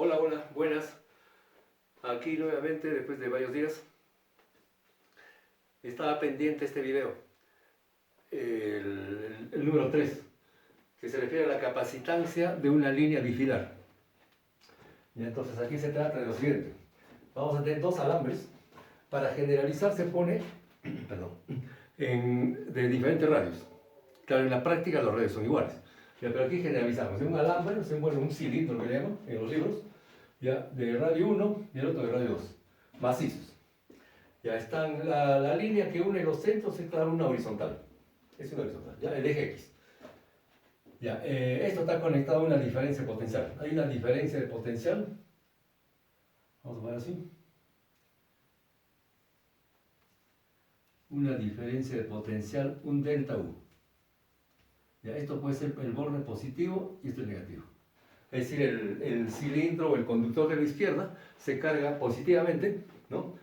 Hola, hola, buenas. Aquí nuevamente después de varios días. Estaba pendiente este video, el número 3, que se refiere a la capacitancia de una línea bifilar. Y entonces aquí se trata de lo siguiente. Vamos a tener dos alambres. Para generalizar se pone, perdón, de diferentes radios. Claro, en la práctica los radios son iguales. Ya, pero aquí generalizamos. En un alambre se pone un cilindro que le llaman en los libros, ya, de radio 1 y el otro de radio 2, macizos. Ya están la línea que une los centros, es claro, una horizontal. Es una horizontal, ya, el eje X. Ya, esto está conectado a una diferencia potencial. Hay una diferencia de potencial. Vamos a ver así. Una diferencia de potencial, un delta U. Ya, esto puede ser el borde positivo y esto es negativo. Es decir, el cilindro o el conductor de la izquierda se carga positivamente, ¿no?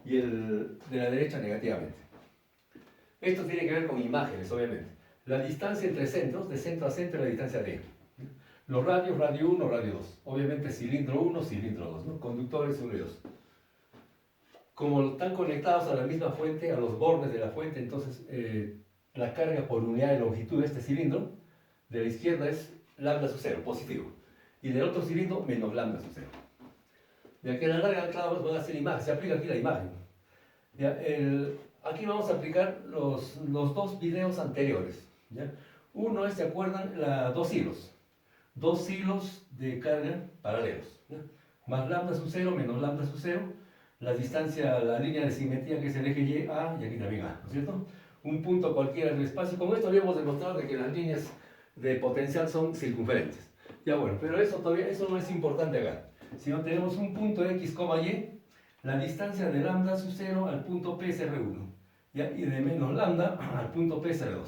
Y el de la derecha negativamente. Esto tiene que ver con imágenes, obviamente. La distancia entre centros, de centro a centro, es la distancia D. Los radios, radio 1, radio 2. Obviamente cilindro 1, cilindro 2, ¿no? Conductores 1 y 2. Como están conectados a la misma fuente, a los bordes de la fuente, entonces la carga por unidad de longitud de este cilindro, de la izquierda es lambda sub 0, positivo. Y del otro cilindro, menos lambda sub 0. Ya que a la larga, claro, van a hacer imagen, se aplica aquí la imagen. Ya, aquí vamos a aplicar los dos videos anteriores. ¿Ya? Uno es, ¿se acuerdan? Dos hilos. Dos hilos de carga paralelos. ¿Ya? Más lambda sub 0 menos lambda sub 0. La distancia, la línea de simetría que es el eje Y, A, y aquí también A, ¿no es cierto? Un punto cualquiera del espacio. Con esto habíamos demostrado de que las líneas de potencial son circunferentes. Ya bueno, pero eso no es importante acá. Si no tenemos un punto X, Y, la distancia de lambda sub 0 al punto P es R1, ¿ya? Y de menos lambda al punto P es R2.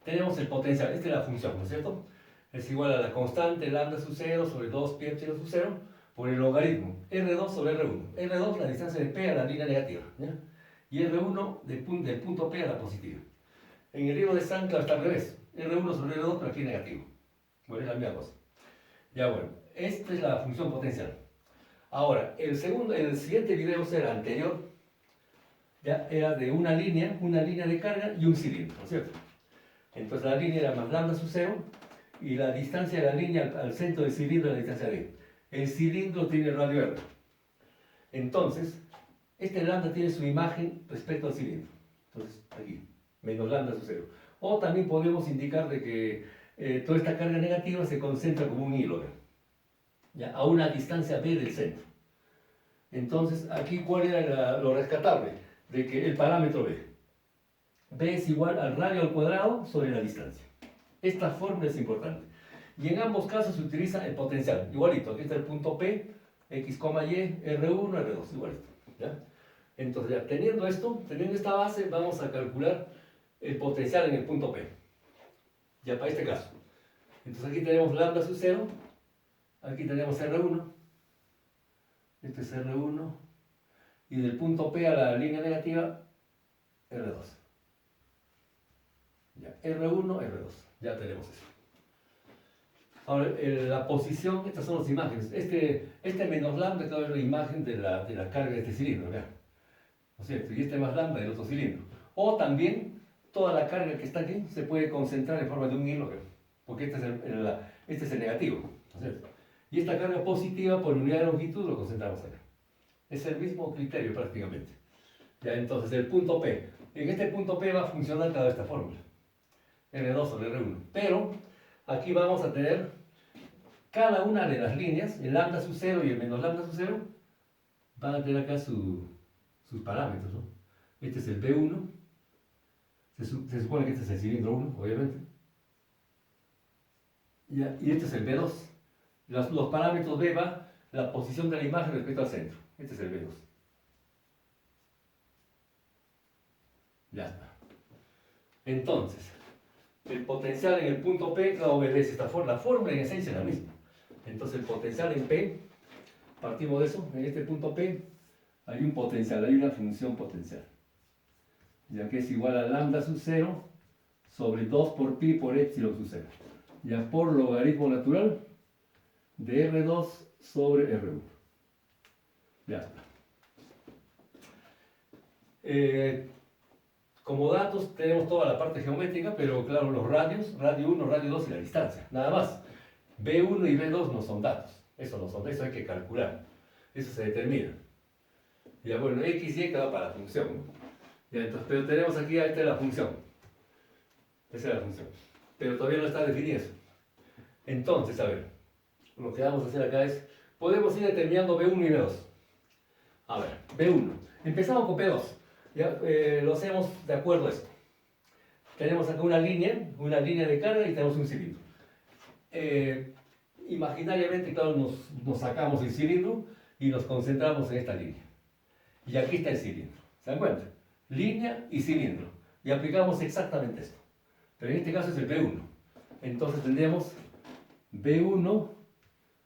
Tenemos el potencial, esta es la función, ¿no es cierto? Es igual a la constante lambda sub 0 sobre 2 pi epsilon sub 0 por el logaritmo R2 sobre R1. R2 la distancia de P a la línea negativa, ¿ya? Y R1 del punto P a la positiva. En el libro de Sankler está al revés, R1 sobre R2 pero aquí negativo. Bueno, es la misma cosa. Ya bueno, esta es la función potencial. Ahora, el siguiente video, o sea, el anterior, ya era de una línea de carga y un cilindro, ¿no es cierto? Entonces la línea era más lambda sub 0 y la distancia de la línea al centro del cilindro es la distancia D. El cilindro tiene radio R. Entonces, este lambda tiene su imagen respecto al cilindro. Entonces, aquí, menos lambda sub 0. O también podemos indicar de que toda esta carga negativa se concentra como un hilo, ¿ya? A una distancia B del centro. Entonces, aquí, ¿cuál era lo rescatable? De que el parámetro B. B es igual al radio al cuadrado sobre la distancia. Esta fórmula es importante. Y en ambos casos se utiliza el potencial. Igualito, aquí está el punto P, X, Y, R1, R2, igualito. ¿Ya? Entonces, ya teniendo esto, teniendo esta base, vamos a calcular el potencial en el punto P. Ya para este caso. Entonces aquí tenemos lambda sub 0, aquí tenemos R1, este es R1, y del punto P a la línea negativa, R2. Ya, R1, R2, ya tenemos eso. Ahora, la posición, estas son las imágenes. Este menos lambda es la imagen de la carga de este cilindro, ¿ya? ¿No es cierto? Y este más lambda del otro cilindro. O también, toda la carga que está aquí se puede concentrar en forma de un hilo, ¿ya? Porque este es el negativo, ¿no es cierto? Y esta carga positiva por unidad de longitud lo concentramos acá. Es el mismo criterio prácticamente. Ya, entonces, el punto P. En este punto P va a funcionar cada esta fórmula. R2 sobre R1. Pero aquí vamos a tener cada una de las líneas, el lambda sub 0 y el menos lambda sub 0, van a tener acá sus parámetros, ¿no? Este es el B1, se supone que este es el cilindro 1, obviamente. Y este es el B2. Los parámetros B va la posición de la imagen respecto al centro. Este es el B2. Ya está. Entonces, el potencial en el punto P obedece esta fórmula. La fórmula en esencia es la misma. Entonces el potencial en P, partimos de eso, en este punto P hay un potencial, hay una función potencial. Ya que es igual a lambda sub 0 sobre 2 por pi por epsilon sub 0. Ya por logaritmo natural de R2 sobre R1. Ya está. Como datos tenemos toda la parte geométrica, pero claro, los radios, radio 1, radio 2 y la distancia, nada más. B1 y B2 no son datos, eso no son, eso hay que calcular, eso se determina. Ya bueno, x y queda para la función, ¿no? Ya, entonces, pero tenemos aquí, esta es la función, esa es la función, pero todavía no está definida eso. Entonces, a ver, lo que vamos a hacer acá es, podemos ir determinando B1 y B2. A ver, B1, empezamos con B2. Ya, lo hacemos de acuerdo a esto. Tenemos acá una línea de carga y tenemos un cilindro. Imaginariamente, claro, nos sacamos el cilindro y nos concentramos en esta línea. Y aquí está el cilindro. ¿Se dan cuenta? Línea y cilindro. Y aplicamos exactamente esto. Pero en este caso es el B1. Entonces tendríamos B1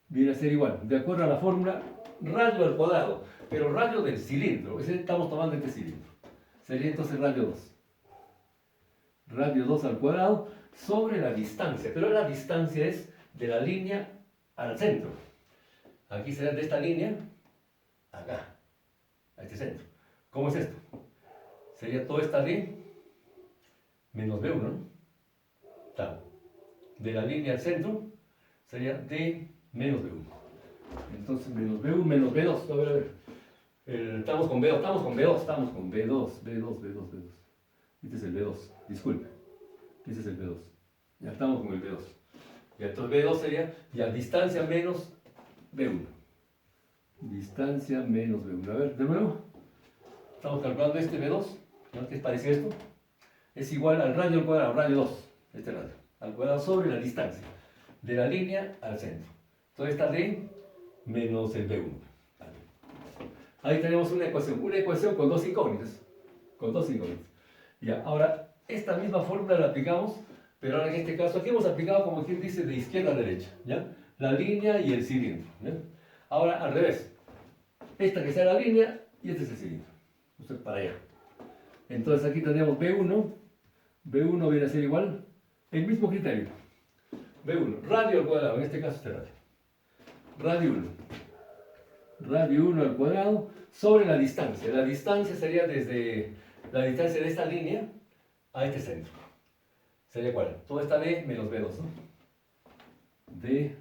viene a ser igual, de acuerdo a la fórmula, radio al cuadrado. Pero radio del cilindro. Estamos tomando este cilindro. Sería entonces radio 2. Radio 2 al cuadrado sobre la distancia. Pero la distancia es de la línea al centro. Aquí será de esta línea acá, a este centro. ¿Cómo es esto? Sería toda esta D menos B1, ¿no? Claro. De la línea al centro sería D menos B1. Entonces menos B1 menos B2. A ver. Estamos con B2, estamos con B2. Este es el B2, disculpe. Este es el B2. Ya estamos con el B2. Y entonces B2 sería ya distancia menos B1. Distancia menos B1. A ver, de nuevo. Estamos calculando este B2. ¿No? ¿Qué parece esto? Es igual al radio al cuadrado, radio 2. Este radio. Al cuadrado sobre la distancia. De la línea al centro. Entonces esta D menos el B1. Ahí tenemos una ecuación con dos incógnitas. Ya, ahora, esta misma fórmula la aplicamos, pero ahora en este caso, aquí hemos aplicado, como quien dice, de izquierda a derecha, ¿ya? La línea y el cilindro, ¿ya? Ahora, al revés. Esta que sea la línea y este es el cilindro. Usted para allá. Entonces aquí tenemos B1. B1 viene a ser igual, el mismo criterio. B1, radio al cuadrado, en este caso este radio. Radio 1. Radio 1 al cuadrado sobre la distancia. La distancia sería desde la distancia de esta línea a este centro. ¿Sería cuál? Toda esta D menos B2, ¿no? D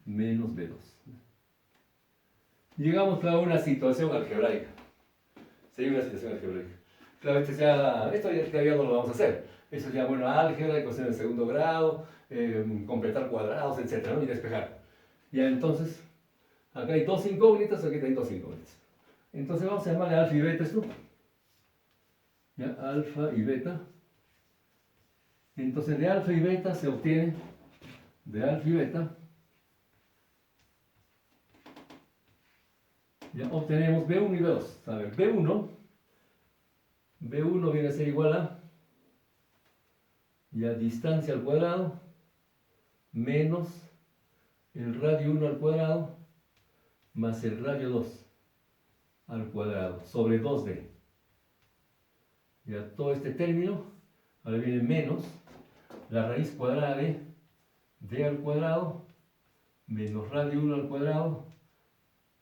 menos B2. Llegamos a una situación algebraica. Sería una situación algebraica. Claro, esto ya no lo vamos a hacer. Eso ya, bueno, álgebra, ecuación de segundo grado, completar cuadrados, etc., ¿no? Y despejar. Ya entonces, acá hay dos incógnitas, aquí hay dos incógnitas. Entonces vamos a llamarle alfa y beta esto. Ya, alfa y beta. Entonces de alfa y beta se obtiene, de alfa y beta, ya obtenemos B1 y B2. A ver, B1 viene a ser igual a, ya, distancia al cuadrado, menos el radio 1 al cuadrado, más el radio 2 al cuadrado, sobre 2D. Ya todo este término, ahora viene menos la raíz cuadrada de D al cuadrado, menos radio 1 al cuadrado,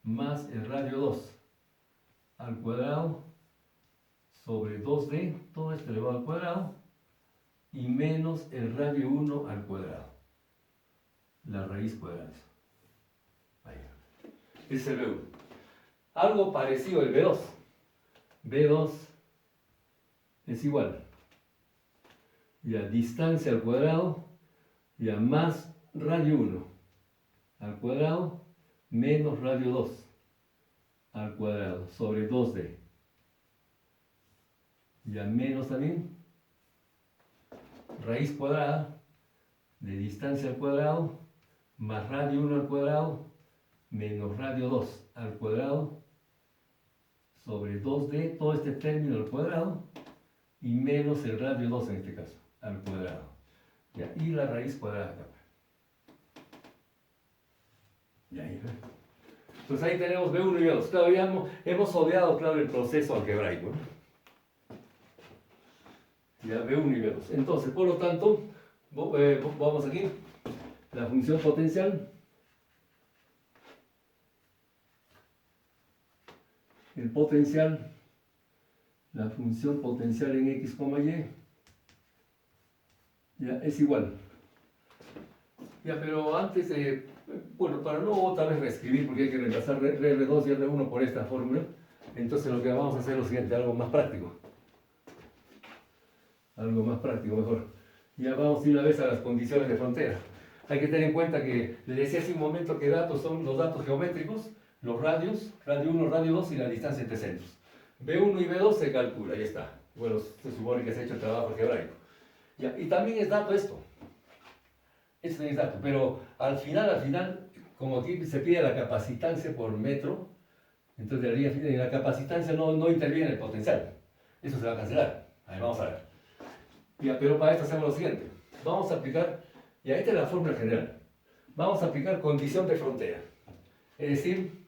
más el radio 2 al cuadrado, sobre 2D, todo esto elevado al cuadrado, y menos el radio 1 al cuadrado, la raíz cuadrada. Ahí. Ese es el B1. Algo parecido al B2. B2 es igual. Y a distancia al cuadrado, y a más radio 1 al cuadrado, menos radio 2 al cuadrado, sobre 2D. Y a menos también raíz cuadrada de distancia al cuadrado, más radio 1 al cuadrado, menos radio 2 al cuadrado, sobre 2D, todo este término al cuadrado, y menos el radio 2 en este caso, al cuadrado. Ya, y la raíz cuadrada acá. Ya, entonces ahí tenemos B1 y B2. Claro, ya hemos obviado, claro, el proceso algebraico, ¿no? Ya, B1 y B2. Entonces, por lo tanto, vamos aquí. la función potencial, el potencial, la función potencial en x, y, ya es igual. Ya, pero antes de, bueno, para no otra vez reescribir, porque hay que reemplazar R2 y R1 por esta fórmula, entonces lo que vamos a hacer es lo siguiente, algo más práctico. Algo más práctico, mejor. Ya vamos de una vez a las condiciones de frontera. Hay que tener en cuenta que, les decía hace un momento que datos son los datos geométricos, los radios, radio 1, radio 2 y la distancia entre centros. B1 y B2 se calcula, ahí está. Bueno, se supone que se ha hecho el trabajo algebraico. Ya, y también es dato esto. Esto también es dato, pero al final, como aquí se pide la capacitancia por metro, entonces en la capacitancia no interviene el potencial. Eso se va a cancelar. Ahí vamos a ver. Ya, pero para esto hacemos lo siguiente. Vamos a aplicar, ya esta es la fórmula general. Vamos a aplicar condición de frontera. Es decir,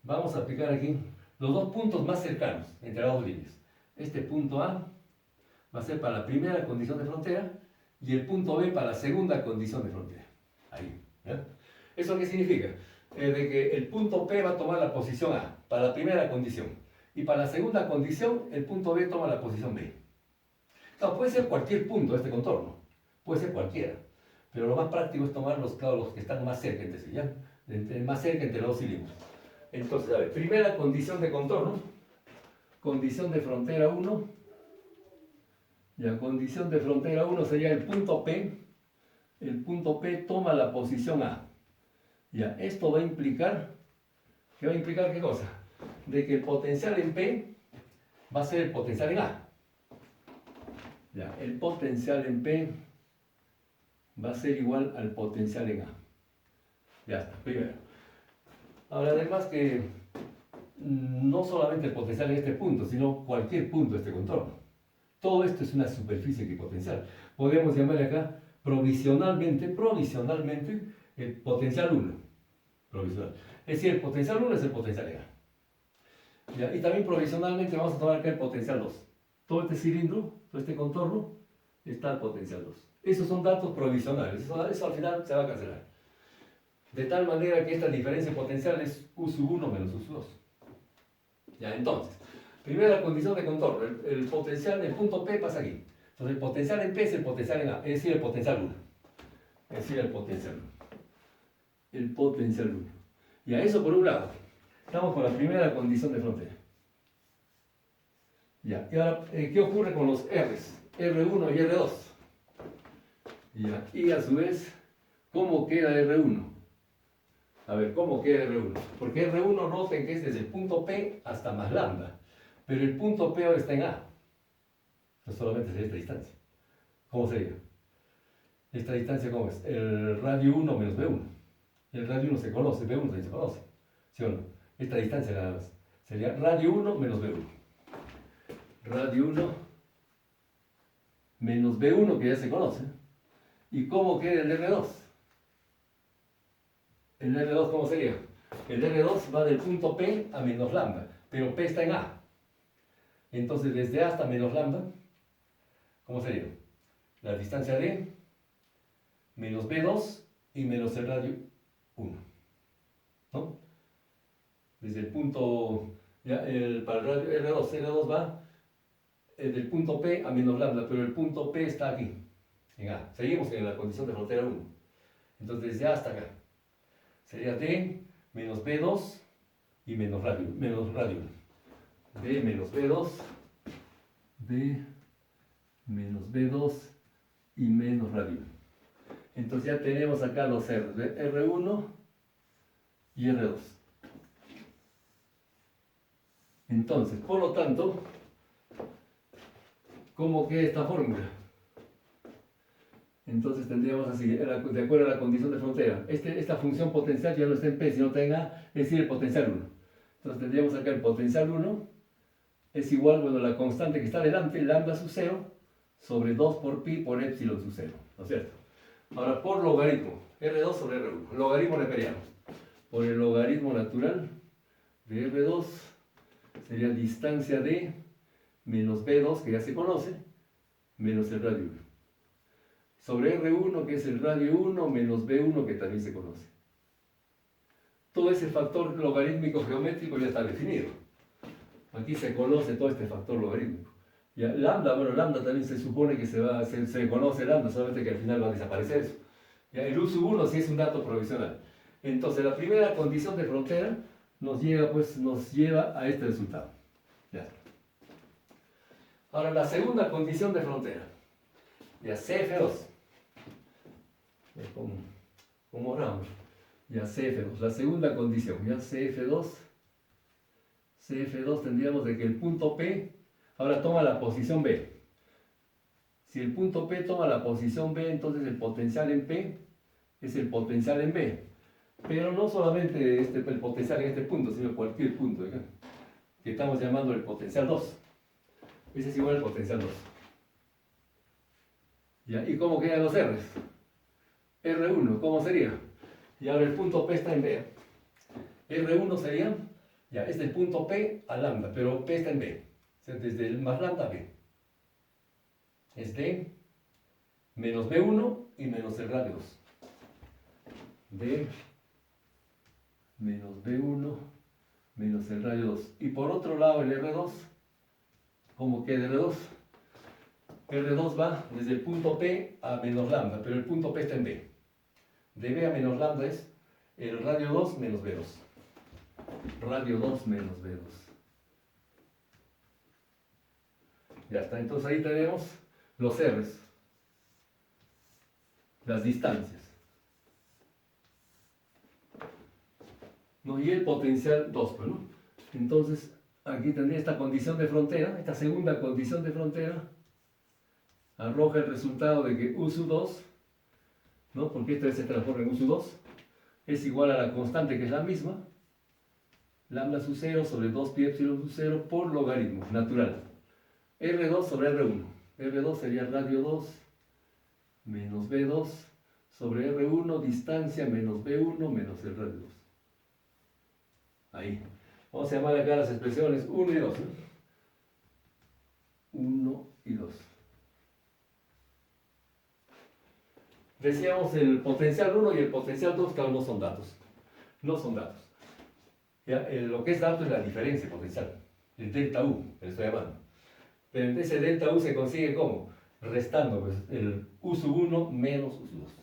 vamos a aplicar aquí los dos puntos más cercanos entre las dos líneas. Este punto A va a ser para la primera condición de frontera y el punto B para la segunda condición de frontera. Ahí. ¿Ya? ¿Eso qué significa? De que el punto P va a tomar la posición A para la primera condición y para la segunda condición el punto B toma la posición B. Claro, puede ser cualquier punto de este contorno, puede ser cualquiera, pero lo más práctico es tomar los que están más cerca entre sí, ¿ya? Más cerca entre los dos cilindros. Entonces, a ver, primera condición de contorno, condición de frontera 1, ya, condición de frontera 1 sería el punto P toma la posición A. Ya, esto va a implicar, ¿qué va a implicar qué cosa? De que el potencial en P va a ser el potencial en A. Ya, el potencial en P va a ser igual al potencial en A. Ya está, primero. Ahora, además que no solamente el potencial en este punto, sino cualquier punto de este contorno. Todo esto es una superficie equipotencial. Podemos llamarle acá provisionalmente el potencial 1. Provisional. Es decir, el potencial 1 es el potencial en A. ¿Ya? Y también provisionalmente vamos a tomar acá el potencial 2. Todo este cilindro, todo este contorno, está el potencial 2. Esos son datos provisionales. Eso al final se va a cancelar. De tal manera que esta diferencia potencial es U sub 1 menos U sub 2. Ya, entonces, primera condición de contorno. El potencial del punto P pasa aquí. Entonces, el potencial en P es el potencial en A, es decir, el potencial 1. Es decir, el potencial 1. El potencial 1. Y a eso por un lado. Estamos con la primera condición de frontera. Ya, y ahora, ¿qué ocurre con los R's? R1 y R2. Ya, y a su vez, ¿cómo queda R1? A ver, ¿cómo queda R1? Porque R1 noten que es desde el punto P hasta más lambda. Pero el punto P ahora está en A. No solamente sería esta distancia. ¿Cómo sería? Esta distancia, ¿cómo es? El radio 1 menos B1. El radio 1 se conoce, B1 también se conoce. ¿Sí o no? Esta distancia nada más. Sería radio 1 menos B1. Radio 1 menos B1, que ya se conoce. ¿Y cómo queda el R2? ¿El R2 cómo sería? El R2 va del punto P a menos lambda, pero P está en A. Entonces, desde A hasta menos lambda, ¿cómo sería? La distancia D menos B2 y menos el radio 1. ¿No? Desde el punto, ya, para el radio R2 va del punto P a menos lambda, pero el punto P está aquí, en A. Seguimos en la condición de frontera 1. Entonces, desde A hasta acá. Sería D menos B2 y menos radio 1. D menos B2, D menos B2 y menos radio 1. Entonces ya tenemos acá los R, R1 y R2. Entonces, por lo tanto, ¿cómo queda esta fórmula? Entonces tendríamos así, de acuerdo a la condición de frontera, esta función potencial ya no está en P, sino está en A, es decir, el potencial 1. Entonces tendríamos acá el potencial 1 es igual, bueno, la constante que está delante, lambda sub 0, sobre 2 por pi por epsilon sub 0, ¿no es cierto? Ahora, por logaritmo, R2 sobre R1, logaritmo neperiano. Por el logaritmo natural de R2 sería distancia de menos B2, que ya se conoce, menos el radio 1. sobre R1, que es el radio 1, menos B1, que también se conoce. Todo ese factor logarítmico geométrico ya está definido. Aquí se conoce todo este factor logarítmico. Ya, lambda, bueno, lambda también se supone que se conoce lambda, solamente que al final va a desaparecer eso. Ya, el U1 sí es un dato provisional. Entonces, la primera condición de frontera nos lleva a este resultado. Ya. Ahora, la segunda condición de frontera. Ya, CF2. Ya, como Ramos. Ya, CF2. La segunda condición. Ya, CF2. CF2 tendríamos de que el punto P ahora toma la posición B. Si el punto P toma la posición B, entonces el potencial en P es el potencial en B. Pero no solamente el potencial en este punto, sino cualquier punto, ¿verdad? Que estamos llamando el potencial 2. Ese es igual al potencial 2. ¿Ya? ¿Y cómo quedan los R's? R1, ¿cómo sería? Y ahora el punto P está en B. R1 sería, ya, es del punto P a lambda, pero P está en B. O sea, desde el más lambda a B. Es D menos B1 y menos el radio 2. D menos B1 menos el radio 2. Y por otro lado el R2, ¿cómo queda R2? R2 va desde el punto P a menos lambda, pero el punto P está en B. De B a menos lambda es el radio 2 menos B2. Radio 2 menos B2. Ya está, entonces ahí tenemos los R's, las distancias. ¿No? Y el potencial 2, pues, ¿no? Entonces, aquí tendría esta condición de frontera, esta segunda condición de frontera, arroja el resultado de que U sub 2, ¿no? Porque esto se transforma en U sub 2, es igual a la constante que es la misma, lambda sub 0 sobre 2 pi epsilon sub 0 por logaritmo natural. R2 sobre R1. R2 sería radio 2 menos B2 sobre R1, distancia menos B1 menos el radio 2. Ahí. Vamos a llamar acá las expresiones 1 y 2. 1 y 2. Decíamos el potencial 1 y el potencial 2, claro, no son datos. No son datos. Ya, lo que es dato es la diferencia potencial. El delta U, que le estoy llamando. Pero ese delta U se consigue ¿cómo? Restando pues, el U sub 1 menos U sub 2.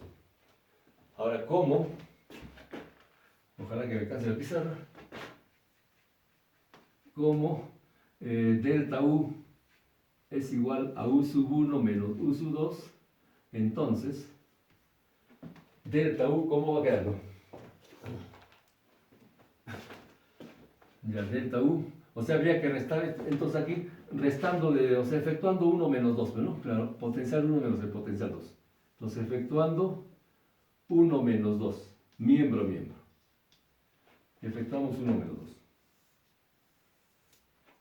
Ahora, ¿cómo? Ojalá que me alcance la pizarra. ¿Cómo delta U es igual a U sub 1 menos U sub 2? Entonces, delta U, ¿cómo va quedando? Ya, delta U, o sea, habría que restar, entonces aquí, o sea, efectuando 1 menos 2, ¿no? Claro, potencial 1 menos el potencial 2. Entonces, efectuando 1 menos 2, miembro. Efectuamos 1 menos 2.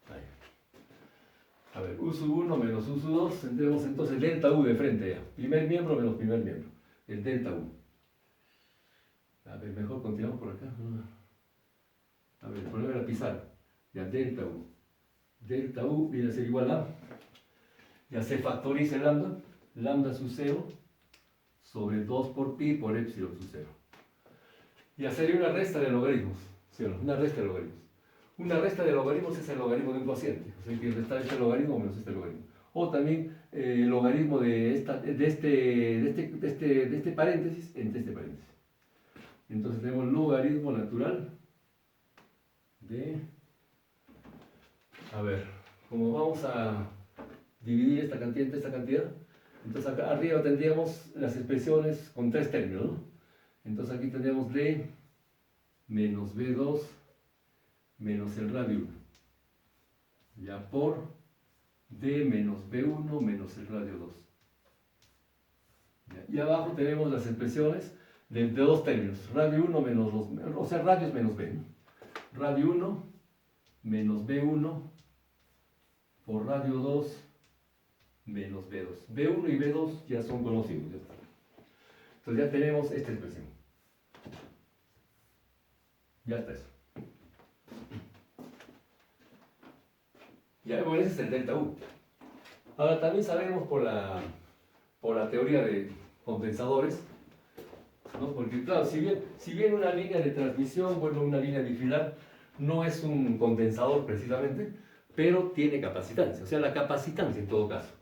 Ahí. A ver, U sub 1 menos U sub 2, tendremos entonces delta U de frente ya. Primer miembro menos primer miembro. El delta U. A ver, mejor continuamos por acá. A ver, ponemos la pizarra. Ya, delta U. Delta U viene a ser igual a, ya se factoriza el lambda, lambda sub 0 sobre 2 por pi por epsilon sub 0. Ya sería una resta de logaritmos, ¿sí o no? Una resta de logaritmos. Una resta de logaritmos es el logaritmo de un cociente, o sea, hay que restar este logaritmo menos este logaritmo. O también el logaritmo de este paréntesis entre este paréntesis. Entonces tenemos logaritmo natural de... A ver, como vamos a dividir esta cantidad entre esta cantidad, entonces acá arriba tendríamos las expresiones con tres términos, ¿no? Entonces aquí tendríamos D menos B2 menos el radio 1. Ya por D menos B1 menos el radio 2. Y abajo tenemos las expresiones de dos términos, radio 1 menos 2, o sea, radios menos B, ¿no? Radio 1 menos B1 por radio 2 menos B2. B1 y B2 ya son conocidos, ya está. Entonces ya tenemos esta expresión. Ya está eso. Ya, bueno, ese es el delta U. Ahora también sabemos por la teoría de condensadores, ¿no? Porque claro, si bien una línea de transmisión, bueno, una línea bifilar, no es un condensador precisamente, pero tiene capacitancia, o sea, la capacitancia en todo caso.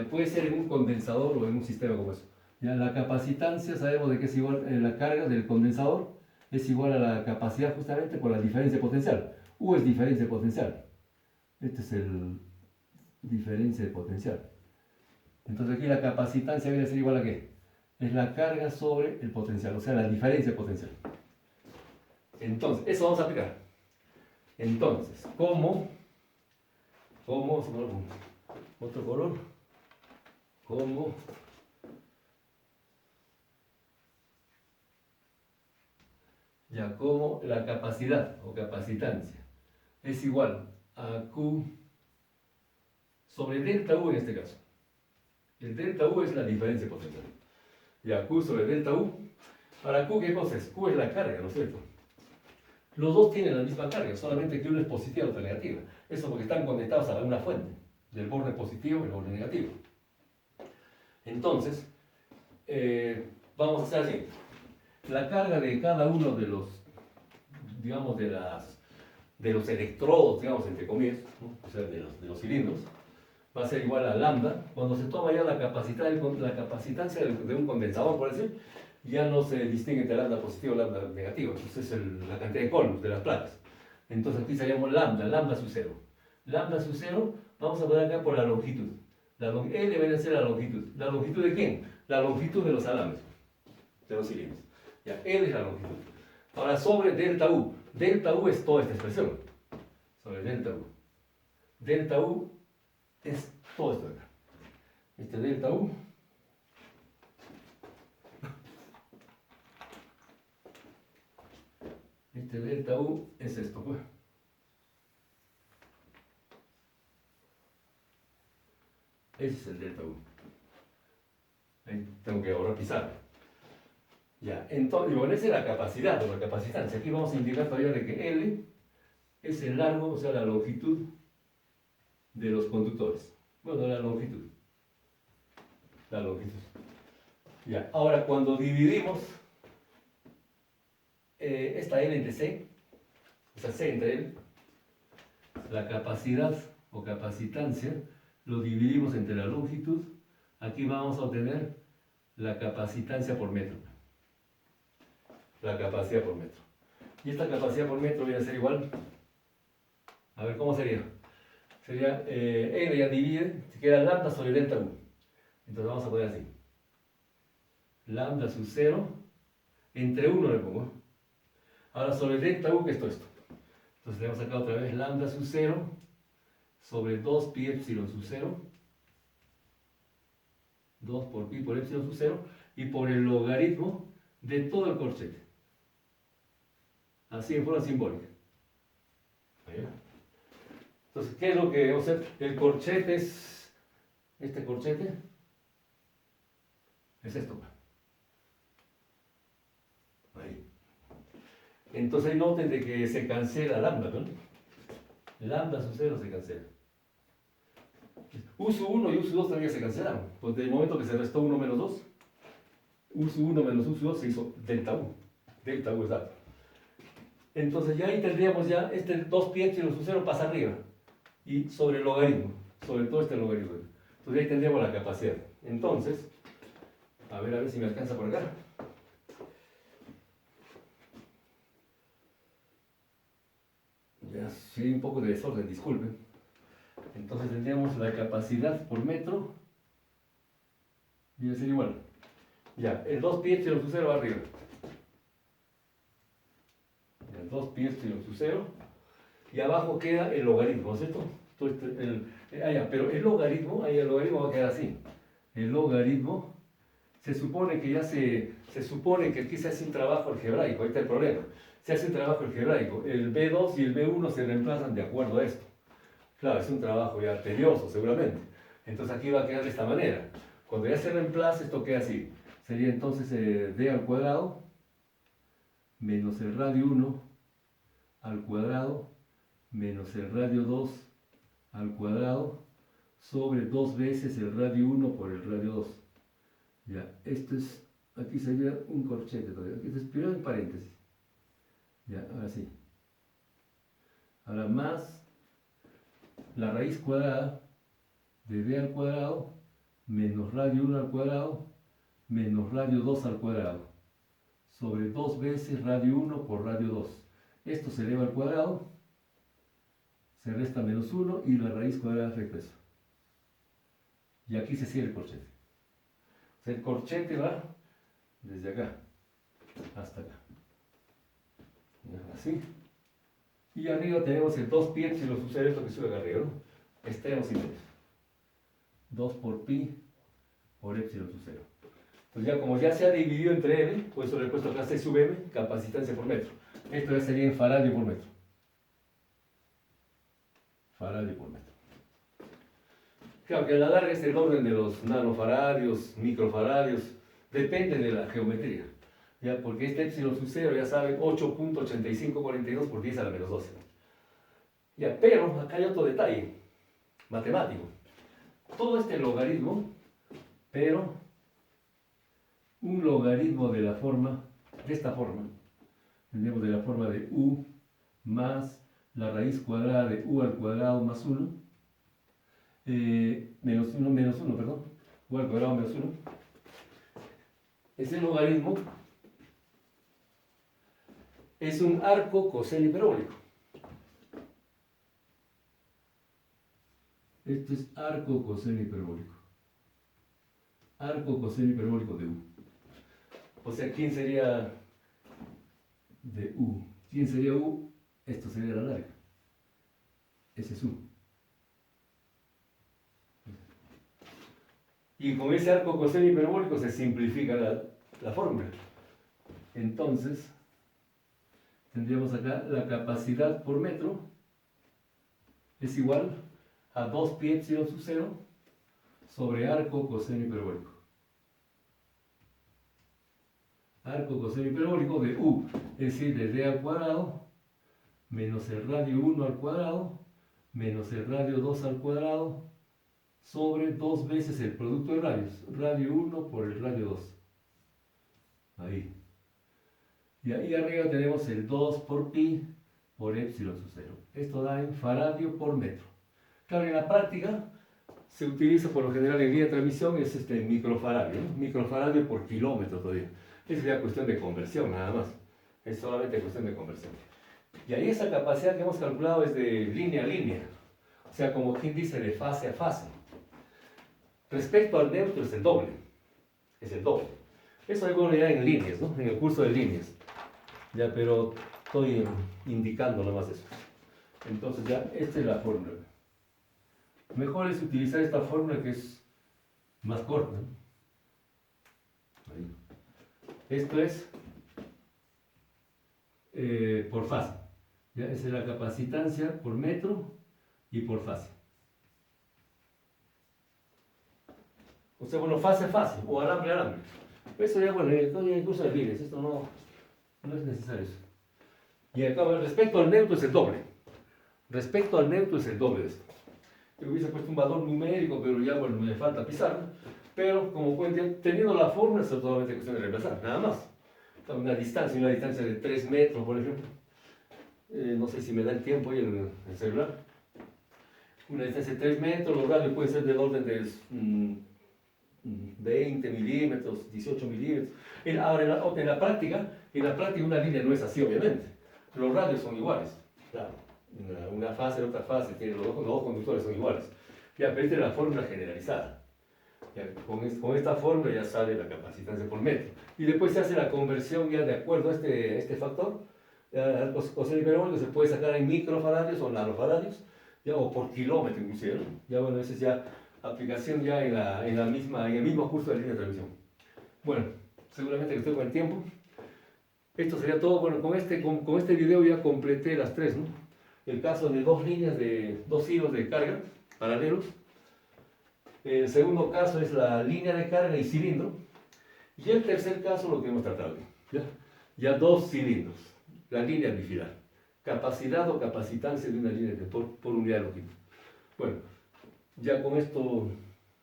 Puede ser en un condensador o en un sistema como eso. Ya, la capacitancia sabemos de que es igual, la carga del condensador es igual a la capacidad justamente por la diferencia potencial. U es diferencia potencial. Este es el diferencia de potencial. Entonces aquí la capacitancia viene a ser igual a ¿qué? Es la carga sobre el potencial, o sea, la diferencia potencial. Entonces, eso vamos a aplicar. Entonces, ¿cómo? Otro color. ¿Cómo? Ya, como la capacidad o capacitancia es igual a Q sobre delta U en este caso. El delta U es la diferencia potencial. Ya, Q sobre delta U. Para Q, ¿qué cosa es? Q es la carga, ¿no es cierto? Los dos tienen la misma carga, solamente que uno es positiva y otro negativa. Eso porque están conectados a una fuente, del borde positivo y el borde negativo. Entonces, vamos a hacer así. La carga de cada uno de los, digamos, de los electrodos, digamos, entre comillas, ¿no? O sea, de los cilindros, va a ser igual a lambda. Cuando se toma ya la capacitancia de un condensador, por decir, ya no se distingue entre lambda positivo y lambda negativo. Entonces es la cantidad de conos de las placas. Entonces aquí se llama lambda sub 0. Lambda sub 0, vamos a poner acá por la longitud. L viene a ser la longitud. ¿La longitud de quién? La longitud de los alambres, de los cilindros. Ya, L es la longitud. Ahora sobre delta U. Delta U es toda esta expresión. Sobre delta U. Delta U es todo esto de acá. Este delta U es esto, pues. Ese es el delta U. Ahí tengo que ahora pisar. Ya, entonces, bueno, esa es la capacidad o la capacitancia. Aquí vamos a indicar todavía de que L es el largo, o sea, la longitud de los conductores. Bueno, la longitud. La longitud. Ya, ahora cuando dividimos esta L entre C, o sea, C entre L, la capacidad o capacitancia lo dividimos entre la longitud. Aquí vamos a obtener la capacitancia por metro. La capacidad por metro. Y esta capacidad por metro viene a ser igual. A ver, ¿cómo sería? Sería N ya divide, se queda lambda sobre delta U. Entonces vamos a poner así. Lambda sub 0 entre 1 le pongo. Ahora sobre delta U, ¿qué es todo esto? Entonces tenemos acá otra vez lambda sub 0 sobre 2 pi epsilon sub 0. 2 por pi por epsilon sub 0 y por el logaritmo de todo el corchete. Así en forma simbólica. ¿Ahí? Entonces, ¿qué es lo que vamos a hacer? El corchete es, este corchete es esto. Ahí. Entonces noten de que se cancela lambda, ¿no? Lambda sub 0 se cancela. U sub 1 y U sub 2 también se cancelaron. Pues del momento que se restó 1 menos 2, U sub 1 menos U sub 2 se hizo delta U. Delta U es dato. Entonces ya ahí tendríamos ya este 2 pi epsilon sub 0 pasa arriba. Y sobre el logaritmo, sobre todo este logaritmo. Entonces ahí tendríamos la capacidad. Entonces, a ver si me alcanza por acá. Ya, si hay un poco de desorden, disculpen. Entonces tendríamos la capacidad por metro. Viene a ser igual. Ya, el 2 pi epsilon sub 0 va arriba. El 2 pi epsilon sub 0. Y abajo queda el logaritmo, ¿no es cierto? Pero el logaritmo va a quedar así. El logaritmo se supone que se supone que aquí se hace un trabajo algebraico, ahí está el problema. Se hace un trabajo algebraico. El B2 y el B1 se reemplazan de acuerdo a esto. Claro, es un trabajo ya tedioso seguramente. Entonces aquí va a quedar de esta manera. Cuando ya se reemplaza, esto queda así. Sería entonces D al cuadrado menos el radio 1 al cuadrado menos el radio 2 al cuadrado sobre 2 veces el radio 1 por el radio 2. Ya, esto es, aquí sería un corchete todavía. Esto es primero en paréntesis. Ya, ahora sí. Ahora más la raíz cuadrada de d al cuadrado menos radio 1 al cuadrado menos radio 2 al cuadrado sobre 2 veces radio 1 por radio 2. Esto se eleva al cuadrado, se resta menos 1 y la raíz cuadrada afecta eso. Y aquí se cierra el corchete. O sea, el corchete va desde acá hasta acá. Así. Y arriba tenemos el 2 pi epsilon sub 0, esto que sube acá arriba, ¿no? Extremos y medios. 2 por pi por epsilon sub 0. Entonces ya como ya se ha dividido entre m, pues eso le he puesto acá C sub m, capacitancia por metro. Esto ya sería en faradio por metro. Faradio por metro. Claro que a la larga es el orden de los nanofaradios, microfaradios, depende de la geometría. ¿Ya? Porque este epsilon sub 0, ya saben, 8.8542 por 10 a la menos 12. Ya, pero acá hay otro detalle matemático. Todo este logaritmo, pero un logaritmo de la forma, de esta forma, tenemos de la forma de u más la raíz cuadrada de u al cuadrado más 1, menos 1, perdón, u al cuadrado menos 1. Ese logaritmo es un arco coseno hiperbólico. Esto es arco coseno hiperbólico. Arco coseno hiperbólico de u. O sea, ¿quién sería de u? ¿Quién sería u? Esto sería la larga. Ese es u. Y con ese arco coseno hiperbólico se simplifica la fórmula. Entonces, tendríamos acá la capacidad por metro es igual a 2 pi epsilon sub 0 sobre arco coseno hiperbólico. Arco coseno hiperbólico de u, es decir, de d al cuadrado menos el radio 1 al cuadrado menos el radio 2 al cuadrado sobre 2 veces el producto de radios, radio 1 por el radio 2. Ahí. Y ahí arriba tenemos el 2 por pi por epsilon sub 0. Esto da en faradio por metro. Claro, en la práctica se utiliza por lo general en línea de transmisión es microfaradio, ¿no? Microfaradio por kilómetro todavía. Es ya cuestión de conversión nada más. Es solamente cuestión de conversión. Y ahí esa capacidad que hemos calculado es de línea a línea. O sea, como quien dice, de fase a fase. Respecto al neutro es el doble. Es el doble. Eso hay bueno ya en líneas, ¿no? En el curso de líneas. Ya, pero estoy indicando nada más eso. Entonces ya, esta es la fórmula. Mejor es utilizar esta fórmula que es más corta, ¿no? Ahí. Esto es por fase. ¿Ya? Esa es la capacitancia por metro y por fase. O sea, bueno, fase a fase, o alambre a alambre. Eso ya, bueno, estoy en el curso de líneas, esto no es necesario. Y acá, respecto al neutro es el doble. Respecto al neutro es el doble de esto. Yo hubiese puesto un valor numérico, pero ya, bueno, me falta pizarra. Pero, como pueden ver, teniendo la fórmula, es totalmente cuestión de reemplazar, nada más. Una distancia de 3 metros, por ejemplo. No sé si me da el tiempo ahí el celular. Una distancia de 3 metros, los radios pueden ser del orden de 20 milímetros, 18 milímetros. Ahora, en la práctica una línea no es así, obviamente. Los radios son iguales. Claro. Una fase, otra fase, los dos conductores son iguales. Ya, pero esta es la fórmula generalizada. Ya, con esta fórmula ya sale la capacitancia por metro. Y después se hace la conversión ya de acuerdo a este factor. El coseno hiperbólico se puede sacar en microfaradios o nanofaradios, ya, o por kilómetro inclusive, ¿no? Ya, bueno, esa es ya aplicación ya en el mismo curso de línea de transmisión. Bueno, seguramente que estoy con el tiempo. Esto sería todo. Bueno, con este video ya completé las tres, ¿no? El caso de dos hilos de carga paralelos. El segundo caso es la línea de carga y cilindro. Y el tercer caso lo que hemos tratado. Ya dos cilindros, la línea bifilar. Capacidad o capacitancia de una línea por unidad de longitud. Bueno, ya con esto,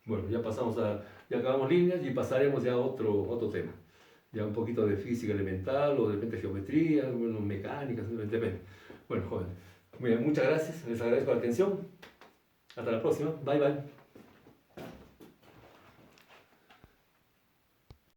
bueno, ya pasamos a y acabamos líneas y pasaremos ya a otro tema. Ya un poquito de física elemental o de repente geometría, bueno, mecánicas, depende. Bueno, jóvenes, muchas gracias, les agradezco la atención. Hasta la próxima, bye bye.